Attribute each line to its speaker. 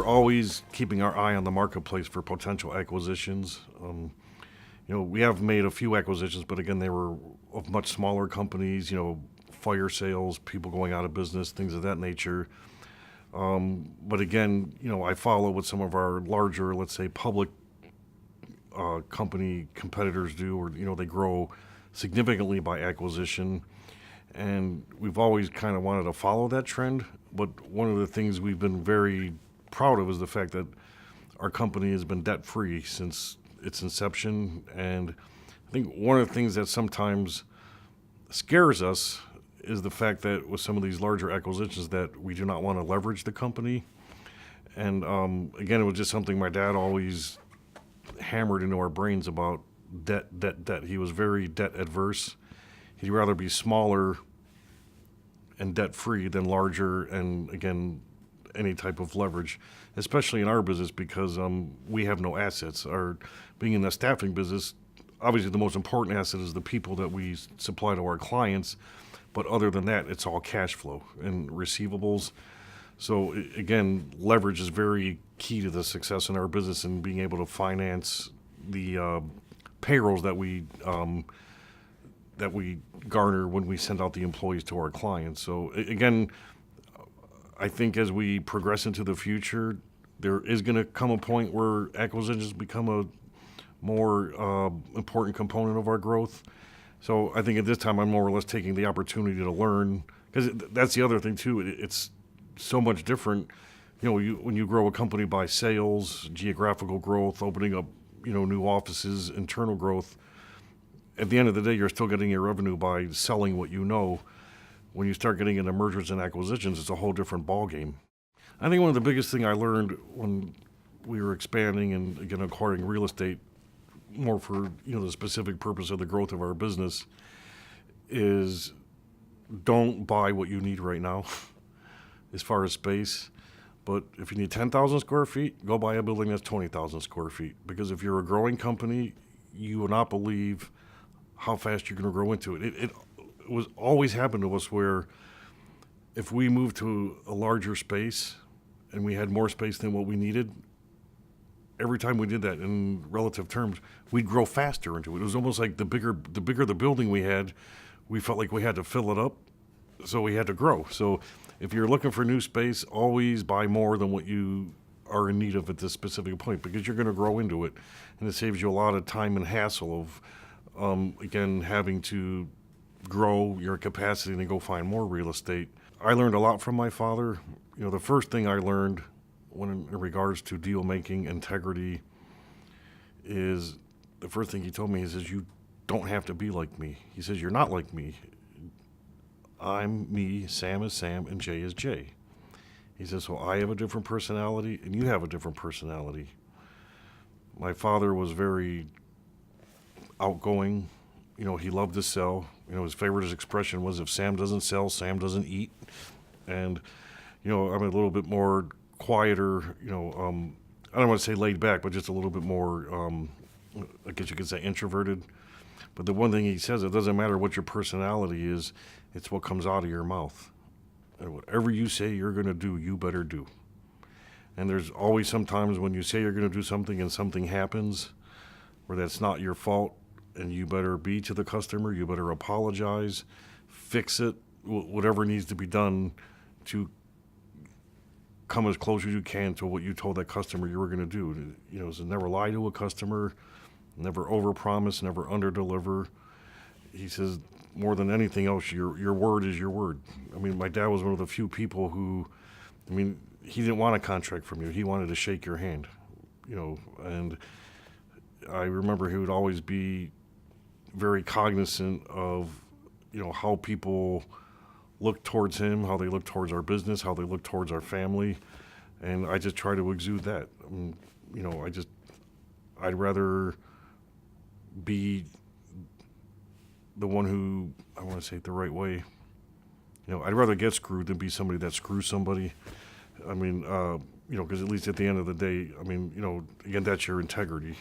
Speaker 1: always keeping our eye on the marketplace for potential acquisitions. We have made a few acquisitions, but again, they were of much smaller companies, fire sales, people going out of business, things of that nature. But again, I follow what some of our larger, let's say, public company competitors do, or, they grow significantly by acquisition. And we've always kind of wanted to follow that trend. But one of the things we've been very proud of is the fact that our company has been debt-free since its inception. And I think one of the things that sometimes scares us is the fact that with some of these larger acquisitions that we do not want to leverage the company. And again, it was just something my dad always hammered into our brains about debt, debt, debt. He was very debt adverse. He'd rather be smaller and debt-free than larger and, again, any type of leverage, especially in our business because we have no assets. Being in the staffing business, obviously the most important asset is the people that we supply to our clients, but other than that, it's all cash flow and receivables. So again, leverage is very key to the success in our business and being able to finance the payrolls that we garner when we send out the employees to our clients. So again, I think as we progress into the future, there is going to come a point where acquisitions become a more important component of our growth. So I think at this time I'm more or less taking the opportunity to learn, because that's the other thing too. It's so much different. When you grow a company by sales, geographical growth, opening up, new offices, internal growth. At the end of the day, you're still getting your revenue by selling what you know. When you start getting into mergers and acquisitions, it's a whole different ballgame. I think one of the biggest thing I learned when we were expanding and, again, acquiring real estate more for, the specific purpose of the growth of our business is don't buy what you need right now as far as space. But if you need 10,000 square feet, go buy a building that's 20,000 square feet. Because if you're a growing company, you will not believe how fast you're going to grow into it. It was always happened to us where if we moved to a larger space and we had more space than what we needed, every time we did that in relative terms, we'd grow faster into it. It was almost like the bigger the building we had, we felt like we had to fill it up, so we had to grow. So if you're looking for new space, always buy more than what you are in need of at this specific point, because you're going to grow into it, and it saves you a lot of time and hassle of, again, having to grow your capacity and go find more real estate. I learned a lot from my father. The first thing I learned when in regards to deal making, integrity, is the first thing he told me. He says, you don't have to be like me. He says, you're not like me. I'm me, Sam is Sam, and Jay is Jay. He says, so I have a different personality and you have a different personality. My father was very outgoing. He loved to sell. His favorite expression was, if Sam doesn't sell, Sam doesn't eat. And, I'm a little bit more quieter, I don't want to say laid back, but just a little bit more, I guess you could say introverted. But the one thing he says, it doesn't matter what your personality is, it's what comes out of your mouth. And whatever you say you're going to do, you better do. And there's always sometimes when you say you're going to do something and something happens where that's not your fault, and you better be to the customer, you better apologize, fix it, whatever needs to be done to come as close as you can to what you told that customer you were going to do. So never lie to a customer, never overpromise, never underdeliver. He says, more than anything else, your word is your word. My dad was one of the few people who, he didn't want a contract from you. He wanted to shake your hand, and I remember he would always be very cognizant of, how people look towards him, how they look towards our business, how they look towards our family. And I just try to exude that. I'd rather be the one who, I want to say it the right way, I'd rather get screwed than be somebody that screws somebody. Because at least at the end of the day, again, that's your integrity.